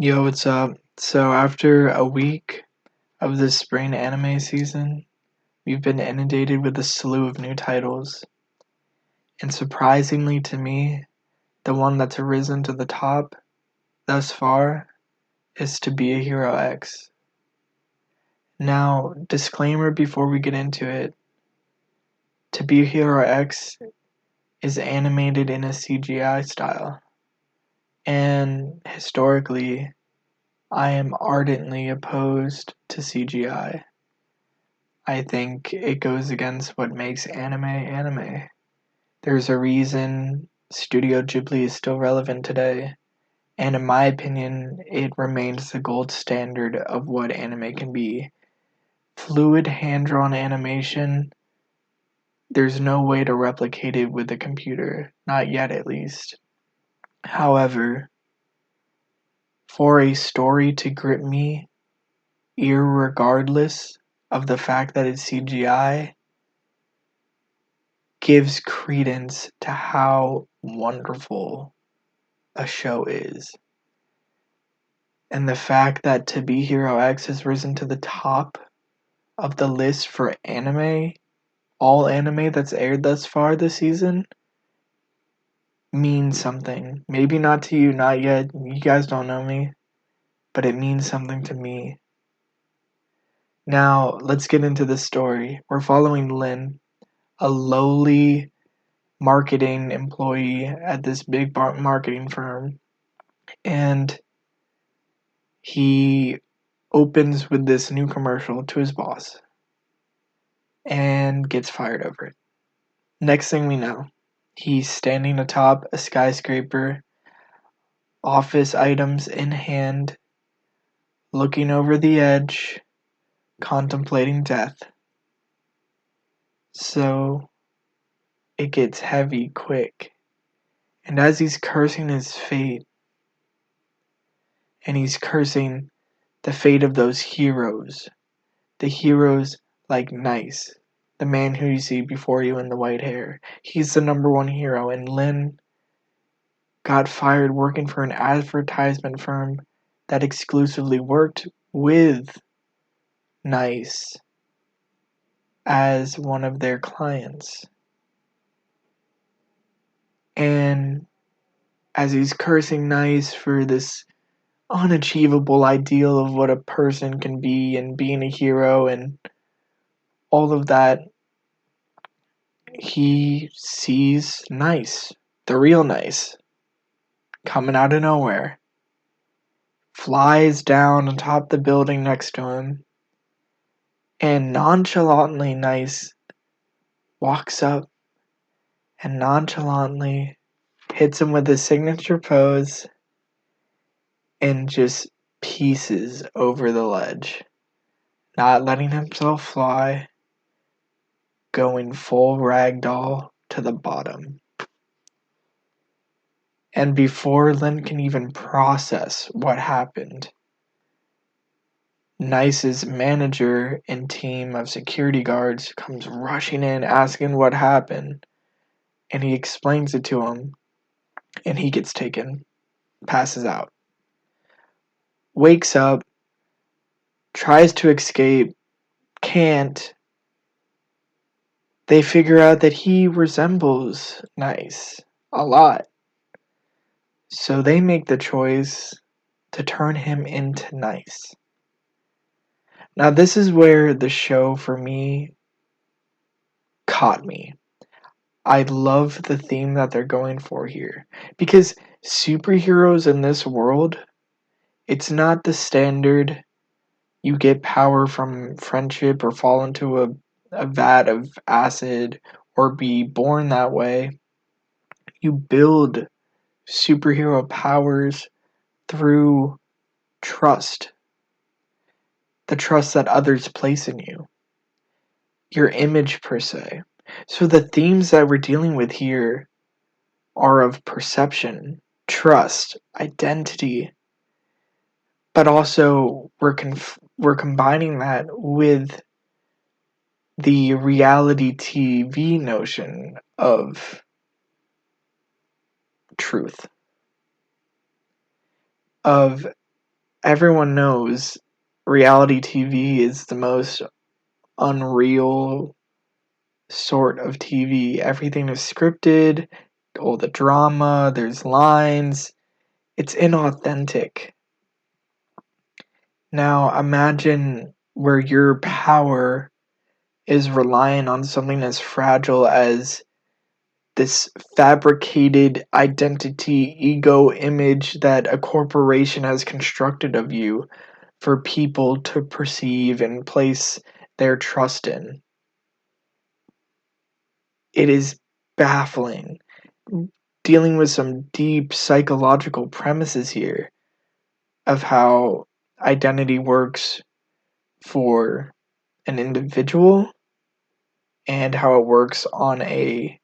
Yo, what's up? So, after a week of the spring anime season, we've been inundated with a slew of new titles. And surprisingly to me, the one that's arisen to the top thus far is To Be a Hero X. Now, disclaimer before we get into it, To Be a Hero X is animated in a CGI style. And historically, I am ardently opposed to CGI. I think it goes against what makes anime anime. There's a reason Studio Ghibli is still relevant today, and in my opinion, it remains the gold standard of what anime can be. Fluid hand drawn animation, there's no way to replicate it with a computer, not yet at least. However, for a story to grip me, irregardless of the fact that it's CGI, gives credence to how wonderful a show is. And the fact that To Be Hero X has risen to the top of the list for anime, all anime that's aired thus far this season, means something. Maybe not to you, not yet. You guys don't know me, but it means something to me. Now, let's get into the story. We're following Lin, a lowly marketing employee at this big marketing firm, and he opens with this new commercial to his boss and gets fired over it. Next thing we know, he's standing atop a skyscraper, office items in hand, looking over the edge, contemplating death. So it gets heavy quick. And as he's cursing his fate, and he's cursing the fate of those heroes, the heroes like Nice, the man who you see before you in the white hair. He's the number one hero, and Lin got fired working for an advertisement firm that exclusively worked with Nice as one of their clients. And as he's cursing Nice for this unachievable ideal of what a person can be and being a hero and all of that, he sees Nice, the real Nice, coming out of nowhere, flies down on top of the building next to him, and nonchalantly Nice walks up and nonchalantly hits him with his signature pose and just pieces over the ledge, not letting himself fly, going full ragdoll to the bottom. And before Lin can even process what happened, Nice's manager and team of security guards comes rushing in asking what happened, and he explains it to him, and he gets taken, passes out, wakes up, tries to escape, can't. They figure out that he resembles Nice a lot, so they make the choice to turn him into Nice. Now, this is where the show for me caught me. I love the theme that they're going for here because superheroes in this world, it's not the standard you get power from friendship or fall into a vat of acid or be born that way. You build superhero powers through trust, the trust that others place in you, your image per se. So the themes that we're dealing with here are of perception, trust, identity, but also we're combining that with the reality TV notion of truth, of everyone knows reality TV is the most unreal sort of TV. Everything is scripted, all the drama, there's lines. It's inauthentic. Now imagine where your power is relying on something as fragile as this fabricated identity, ego image that a corporation has constructed of you for people to perceive and place their trust in. It is baffling. Dealing with some deep psychological premises here of how identity works for an individual and how it works on a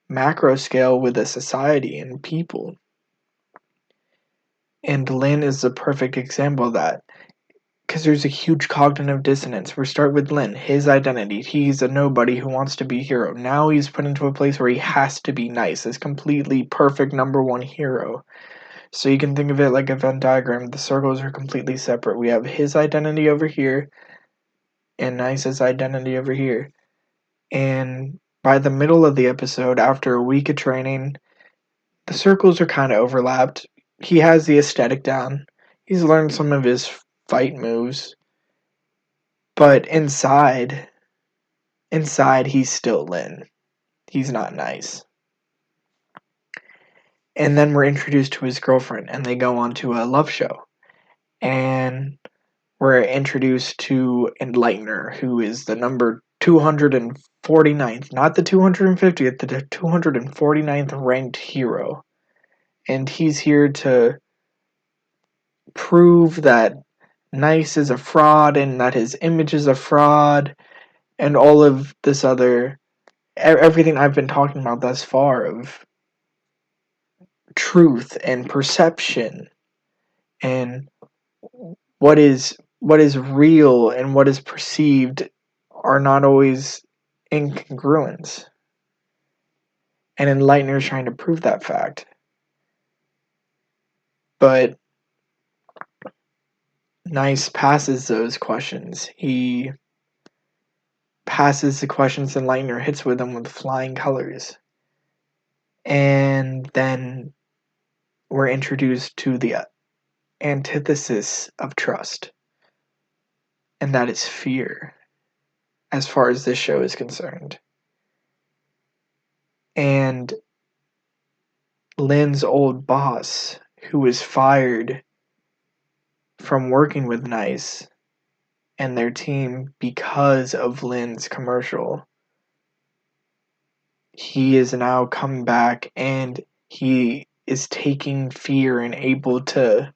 macro scale with a society and people. And Lin is the perfect example of that. Because there's a huge cognitive dissonance. We start with Lin, his identity. He's a nobody who wants to be a hero. Now he's put into a place where he has to be nice. This completely perfect number one hero. So you can think of it like a Venn diagram. The circles are completely separate. We have his identity over here and Nice's identity over here. And by the middle of the episode, after a week of training, the circles are kind of overlapped. He has the aesthetic down. He's learned some of his fight moves. But inside he's still Lin. He's not nice. And then we're introduced to his girlfriend and they go on to a love show. And we're introduced to Enlightener, who is the number 249th, not the 250th, the 249th ranked hero. And he's here to prove that Nice is a fraud and that his image is a fraud and all of this other everything I've been talking about thus far of truth and perception and what is real and what is perceived are not always incongruent. And Enlightener is trying to prove that fact. But Nice passes those questions. He passes the questions Enlightener hits with them with flying colors. And then we're introduced to the antithesis of trust. And that is fear, as far as this show is concerned. And Lin's old boss, who was fired from working with Nice and their team because of Lin's commercial, he is now come back and he is taking fear and able to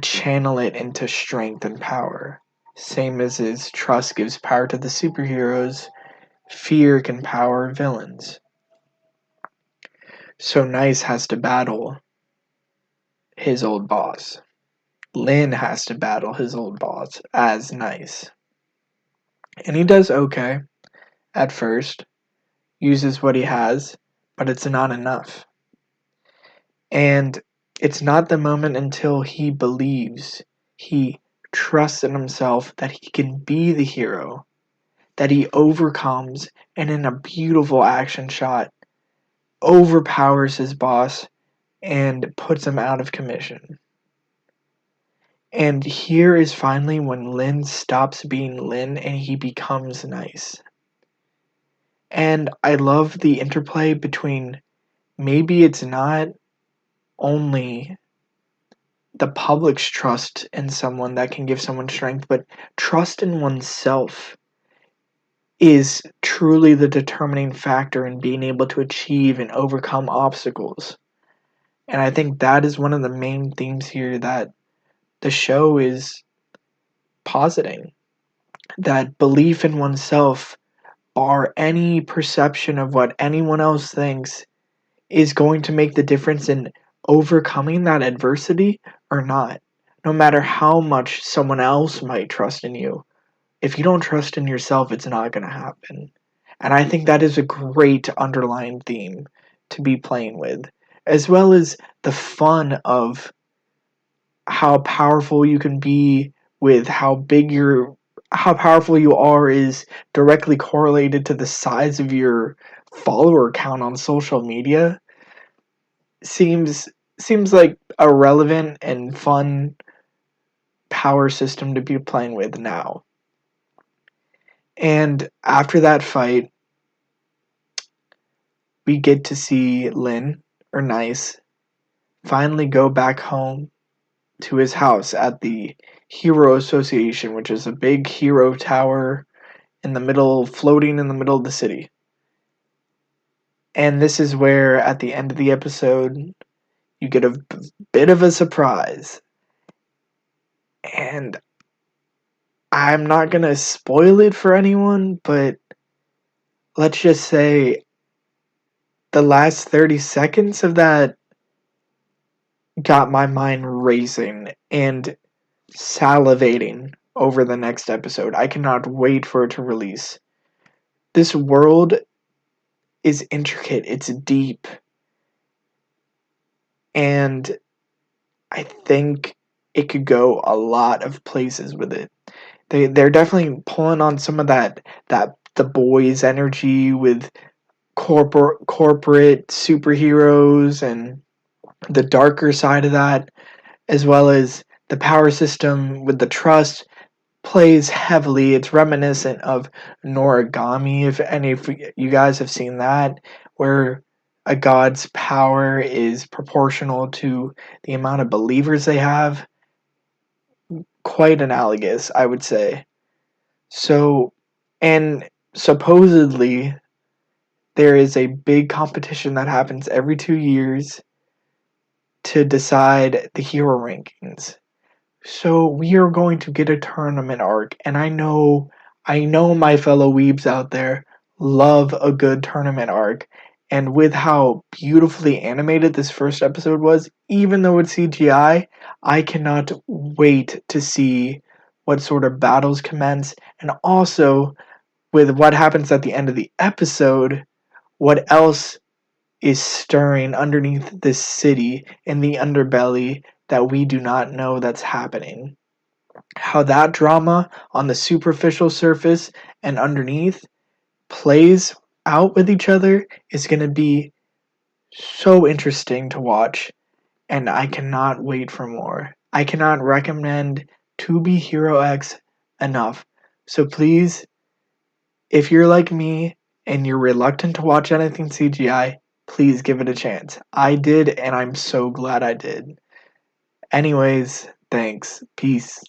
channel it into strength and power. Same as his trust gives power to the superheroes, fear can power villains. So Nice has to battle his old boss. Lin has to battle his old boss as Nice. And he does okay at first, uses what he has, but it's not enough. And it's not the moment until he believes, he trusts in himself that he can be the hero, that he overcomes and in a beautiful action shot overpowers his boss and puts him out of commission. And here is finally when Lin stops being Lin and he becomes Nice. And I love the interplay between maybe it's not only the public's trust in someone that can give someone strength, but trust in oneself is truly the determining factor in being able to achieve and overcome obstacles. And I think that is one of the main themes here that the show is positing. That belief in oneself, or any perception of what anyone else thinks, is going to make the difference in overcoming that adversity or not. No matter how much someone else might trust in you, if you don't trust in yourself, it's not going to happen. And I think that is a great underlying theme to be playing with, as well as the fun of how powerful you can be with how powerful you are is directly correlated to the size of your follower count on social media seems seems like a relevant and fun power system to be playing with now. And after that fight, we get to see Lin, or Nice, finally go back home to his house at the Hero Association, which is a big hero tower in the middle, floating in the middle of the city. And this is where, at the end of the episode, you get a bit of a surprise. And I'm not gonna spoil it for anyone, but let's just say the last 30 seconds of that got my mind racing and salivating over the next episode. I cannot wait for it to release. This world is intricate, it's deep, and I think it could go a lot of places with it. They're definitely pulling on some of that the boys energy with corporate superheroes and the darker side of that, as well as the power system with the trust plays heavily. It's reminiscent of Noragami, if any of you guys have seen that, where a god's power is proportional to the amount of believers they have. Quite analogous, I would say. So, and supposedly there is a big competition that happens every 2 years to decide the hero rankings. So we are going to get a tournament arc, and I know my fellow weebs out there love a good tournament arc. And with how beautifully animated this first episode was, even though it's CGI, I cannot wait to see what sort of battles commence, and also with what happens at the end of the episode, what else is stirring underneath this city in the underbelly that we do not know that's happening. How that drama on the superficial surface and underneath plays out with each other is going to be so interesting to watch, and I cannot wait for more. I cannot recommend To Be Hero X enough. So please, if you're like me and you're reluctant to watch anything CGI, please give it a chance. I did, and I'm so glad I did. Anyways, thanks. Peace.